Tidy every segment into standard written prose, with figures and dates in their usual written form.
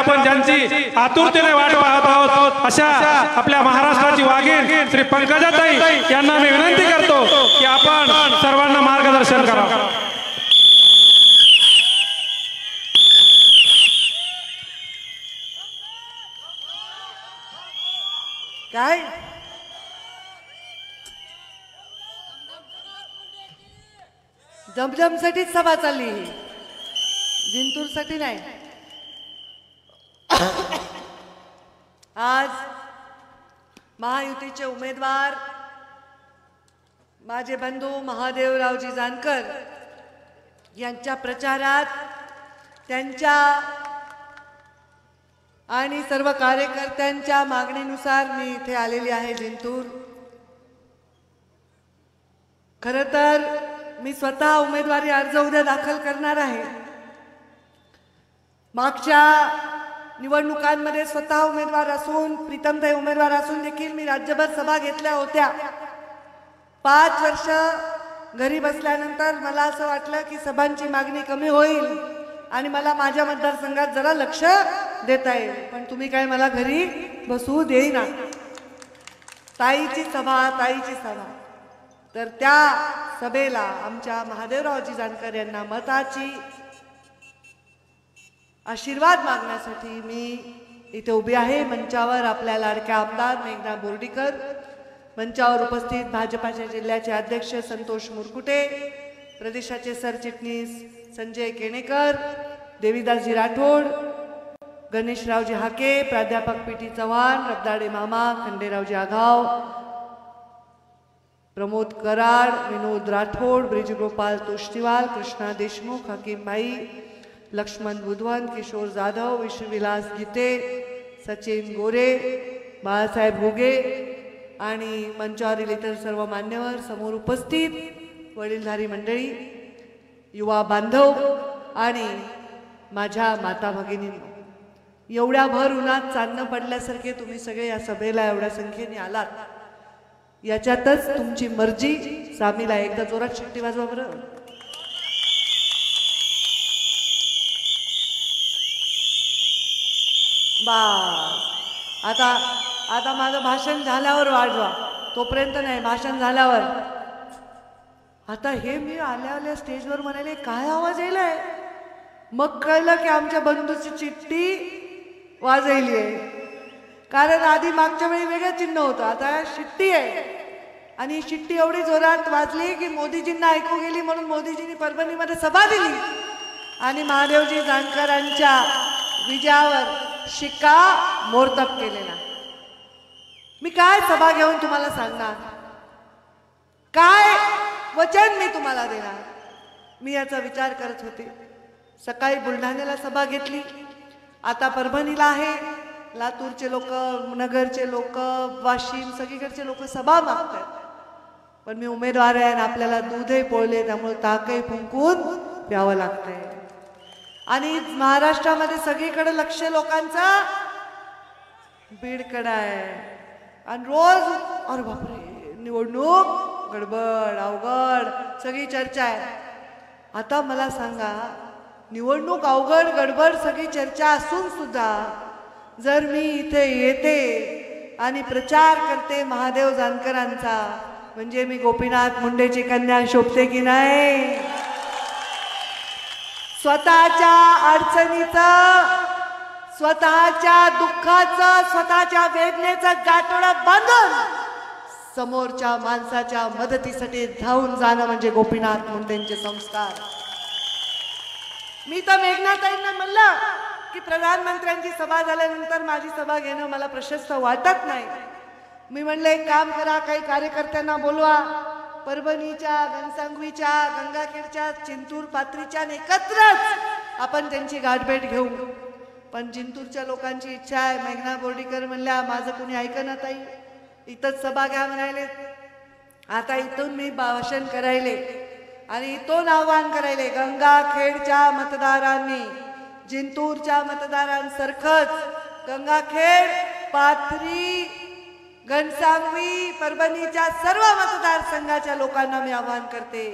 आपण ज्यांची आतुरतेने वाट पाहत आहोत अशा आपल्या महाराष्ट्राची वाघीण श्री पंकजाताई यांना मी विनंती करतो की आपण सर्वांना मार्गदर्शन करावं. काय जमजमसाठी सभा चालली, जिंतूरसाठी नाही. आज महायुतीचे उमेदवार माझे बंधू महादेवरावजी जानकर यांच्या प्रचारात त्यांच्या आणि सर्व कार्यकर्त्यांच्या मागणीनुसार मी इथे आलेली आहे जिंतूर. खरं तर मी स्वतः उमेदवारी अर्ज उद्या दाखल करणार आहे. मागच्या निवडणुकांमध्ये स्वतः उमेदवार असून प्रीतमताई उमेदवार असून देखील मी राज्यभर सभा घेतल्या होत्या. 5 वर्ष घरी बसल्यानंतर मला असं वाटलं की सभांची मागणी कमी होईल आणि मला माझ्या मतदारसंघात जरा लक्ष देता येईल. पण तुम्ही काय मला घरी बसू देईना. ताईची सभा. तर त्या सभेला आमच्या महादेवरावजी जानकर यांना मताची आशीर्वाद मागण्यासाठी मी इथे उभी आहे. मंचावर आपल्या लाडक्या आमदार मेघना बोर्डीकर, मंचावर उपस्थित भाजपाच्या जिल्ह्याचे अध्यक्ष संतोष मुरकुटे, प्रदेशाचे सरचिटणीस संजय केणेकर, देवीदासजी राठोड, गणेशरावजी हाके, प्राध्यापक पीटी चव्हाण, रबदाडे मामा, खंडेरावजी आघाव, प्रमोद कराड, विनोद राठोड, ब्रिजगोपाल तोष्टीवाल, कृष्णा देशमुख, हकीम भाई, लक्ष्मण बुधवन, किशोर जाधव, विश्वविलास गीते, सचिन गोरे, बाळासाहेब घुगे आणि मंचावरील इतर सर्व मान्यवर, समोर उपस्थित वडीलधारी मंडळी, युवा बांधव आणि माझ्या माता भगिनींनो, एवढ्या भर उन्हात चांदणं पडल्यासारखे तुम्ही सगळे या सभेला एवढ्या संख्येने आलात. याच्यातच तुमची मर्जी सामील आहे. एकदा जोरात शिट्टी वाजवा बरं. बस आता माझं भाषण झाल्यावर वाजवा, तोपर्यंत नाही, भाषण झाल्यावर. आता हे मी आल्या स्टेजवर म्हणाले काय आवाज यायलाय, मग कळलं की आमच्या बंधूची चिठ्ठी वाजवली आहे. कारण आधी मागच्या वेळी वेगळं चिन्ह होतं, आता शिट्टी आहे. आणि शिट्टी एवढी जोरात वाजली की मोदीजींना ऐकू गेली, म्हणून मोदीजींनी परभणीमध्ये सभा दिली आणि महादेवजी जानकरांच्या विजयावर शिक्का मोर्तब केलेला. मी काय सभा घेऊन तुम्हाला सांगणार, काय वचन मी तुम्हाला देणार, मी याचा विचार करत होते. सकाळी बुलढाण्याला सभा घेतली, आता परभणीला आहे. लातूरचे लोक, नगरचे लोक, वाशिम सगळीकडचे लोक सभा मागतात. पण मी उमेदवार आहे आणि आपल्याला दूधही पोळले, त्यामुळे ताकही फुंकून प्यावं लागतंय. आणि महाराष्ट्रामध्ये सगळीकडे लक्ष लोकांचा बीडकडे आहे. आणि रोज अरे बापरे निवडणूक, गडबड, अवघड, सगळी चर्चा आहे. आता मला सांगा, निवडणूक अवघड, गडबड, सगळी चर्चा असून सुद्धा जर मी इथे येते आणि प्रचार करते महादेव जानकरांचा, म्हणजे मी गोपीनाथ मुंडेची कन्या शोभते की नाही? स्वतःच्या अडचणीचं, स्वतःच्या दुःखाचं, स्वतःच्या वेदनेचं गाठोडं बांधून समोरच्या माणसाच्या मदतीसाठी धावून जाणं म्हणजे गोपीनाथ मुंडेंचे संस्कार. मी तर मेघनाताईंना म्हणलं की प्रधानमंत्र्यांची सभा झाल्यानंतर माझी सभा घेणं मला प्रशस्त वाटत नाही. मी म्हणलं एक काम करा, काही कार्यकर्त्यांना बोलवा, परभणीच्या, घनसांगवीच्या, गंगाखेडच्या, चिंतूर पात्रीच्या एकत्रच आपण त्यांची गाठभेट घेऊ. पण जिंतूरच्या लोकांची इच्छा आहे. मेघना बोर्डीकर म्हणल्या माझं कुणी ऐकना ताई, इथंच सभा घ्या म्हणाले. आता इथून मी भाषण करायले आणि इथून आव्हान करायले, गंगाखेडच्या मतदारांनी जिंतूरच्या मतदारांसारखंच गंगाखेड, पाथरी, घनसांगवी, परभणीच्या सर्व मतदारसंघाच्या लोकांना मी आवाहन करते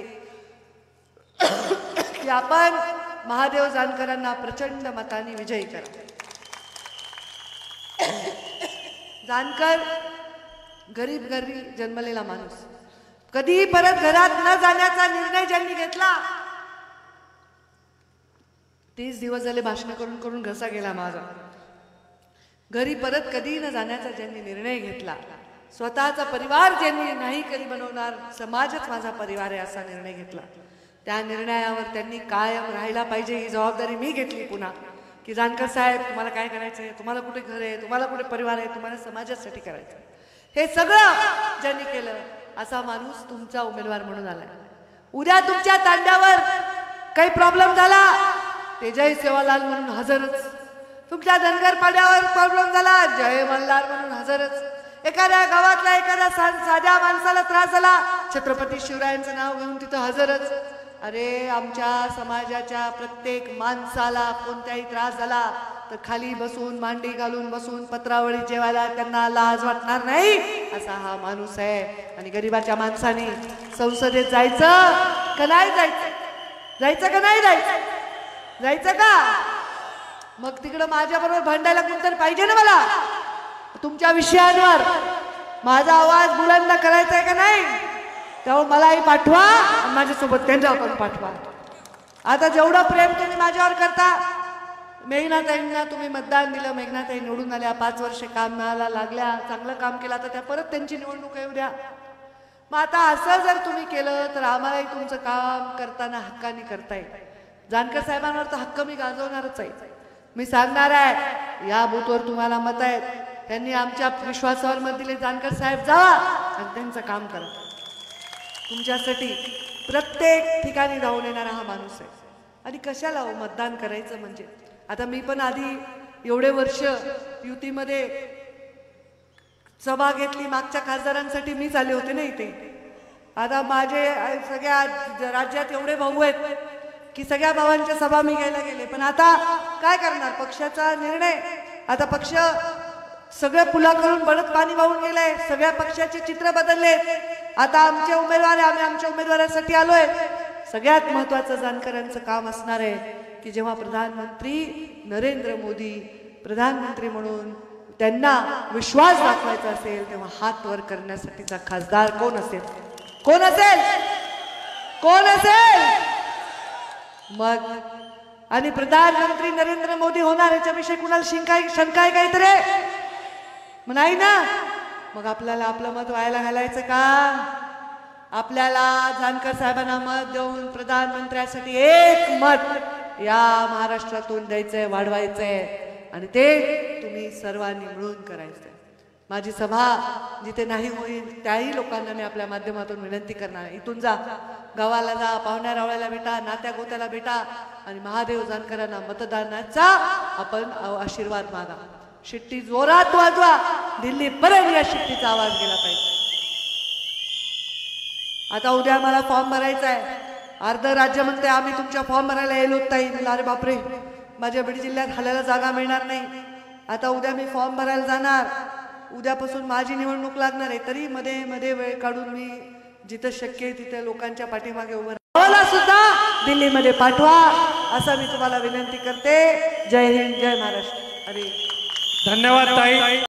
की आपण महादेव जानकरांना प्रचंड मताने विजयी करा. जानकर गरीब घरी जन्मलेला माणूस, कधी परत घरात न जाण्याचा निर्णय ज्यांनी घेतला, 30 दिवस झाले भाषण करून करून घसा गेला माझा. घरी परत कधी न जाण्याचा ज्यांनी निर्णय घेतला, स्वतःचा परिवार ज्यांनी नाही कधी बनवणार, समाजच माझा परिवार आहे असा निर्णय घेतला, त्या निर्णयावर त्यांनी कायम राहायला पाहिजे ही जबाबदारी मी घेतली पुन्हा. की जानकर साहेब, तुम्हाला काय करायचं आहे, तुम्हाला कुठे घर आहे, तुम्हाला कुठे परिवार आहे, तुम्हाला समाजासाठी करायचं, हे सगळं ज्यांनी केलं असा माणूस तुमचा उमेदवार म्हणून आलाय. उद्या तुमच्या तांड्यावर काही प्रॉब्लेम झाला, तेजय सेवालाल म्हणून हजरच. तुमच्या धनगर पाड्यावर प्रॉब्लेम झाला, जय मल्हार म्हणून हजरच. एखाद्या गावातल्या एखाद्या साध्या माणसाला त्रास झाला, छत्रपती शिवरायांचं नाव घेऊन तिथं हजरच. अरे, आमच्या समाजाच्या प्रत्येक माणसाला कोणताही त्रास झाला तर खाली बसून, मांडी घालून बसून पत्रावळी जेवायला त्यांना लाज वाटणार नाही असा हा माणूस आहे. आणि गरिबाच्या माणसाने संसदेत जायचं का नाही जायचं, जायचं का नाही जायचं, जायचं का? मग तिकडं माझ्याबरोबर भांडायला कोणतरी पाहिजे ना मला. तुमच्या विषयांवर माझा आवाज बुलंद करायचा आहे का नाही, त्यामुळे मलाही पाठवा आणि माझ्यासोबत त्यांना पण पाठवा. आता जेवढं प्रेम तुम्ही माझ्यावर करता, मेघनाताईंना तुम्ही मतदान दिलं, मेघनाताई निवडून आल्या, 5 वर्ष कामाला लागल्या, चांगलं काम केलं, तर त्या परत त्यांची निवडणूक येऊ द्या. मग आता असं जर तुम्ही केलं तर आम्हालाही तुमचं काम करताना हक्काने करता येईल. जानकर साहेबांवर तर हक्क मी गाजवणारच आहे. मी सांगणार आहे, या बूथवर तुम्हाला मत आहेत, त्यांनी आमच्या विश्वासावर मत दिले, जानकर साहेब जावा आणि त्यांचं काम करा. तुमच्यासाठी प्रत्येक ठिकाणी धावून येणारा हा माणूस आहे. आणि कशाला मतदान करायचं म्हणजे, आता मी पण आधी एवढे वर्ष युतीमध्ये सभा घेतली, मागच्या खासदारांसाठी मीच आले होते ना इथे. आता माझे सगळ्या राज्यात एवढे भाऊ आहेत की सगळ्या भावांच्या सभा मी घ्यायला गेले. पण आता काय करणार, पक्षाचा निर्णय. आता पक्ष सगळ्या पुलाकडून बरंच पाणी वाहून गेलंय, सगळ्या पक्षाचे चित्र बदलले. आता आमचे उमेदवार आहे, आम्ही आमच्या उमेदवारासाठी आलोय. सगळ्यात महत्वाचं जानकरांचं काम असणार आहे की जेव्हा प्रधानमंत्री नरेंद्र मोदी प्रधानमंत्री म्हणून त्यांना विश्वास दाखवायचा असेल, तेव्हा हात वर करण्यासाठीचा खासदार कोण असेल, कोण असेल, कोण असेल. मग आणि प्रधानमंत्री नरेंद्र मोदी होणार याच्याविषयी कुणाला शंका आहे काहीतरी नाही ना. मग आपल्याला आपलं मत व्हायला घालायचं का? आपल्याला जानकर साहेबांना मत देऊन प्रधानमंत्र्यासाठी एक मत या महाराष्ट्रातून द्यायचंय, वाढवायचंय आणि ते तुम्ही सर्वांनी मिळून करायचंय. माझी सभा जिथे नाही होईल त्याही लोकांना मी आपल्या माध्यमातून विनंती करणार, इथून जा, गावाला जा, पाहुण्या रावळ्याला भेटा, नात्या गोत्याला भेटा आणि महादेव जानकरांना मतदानाचा आपण आशीर्वाद मागा. शिट्टी जोरात वाजवा, दिल्लीपर्यंत या शिट्टीचा आवाज गेला पाहिजे. आता उद्या मला फॉर्म भरायचा आहे. अर्ध राज्य म्हणते आम्ही तुमच्या फॉर्म भरायला येलो ताई. अरे बापरे, माझ्या बीड जिल्ह्यात हालायला जागा मिळणार नाही. आता उद्या मी फॉर्म भरायला जाणार, उद्यापासून माझी निवडणूक लागणार आहे. तरी मध्ये मध्ये वेळ काढून मी जिथं शक्य आहे तिथे लोकांच्या पाठीमागे उभं राहायला सुद्धा दिल्लीमध्ये पाठवा असं मी तुम्हाला विनंती करते. जय हिंद, जय महाराष्ट्र. अरे धन्यवाद ताई.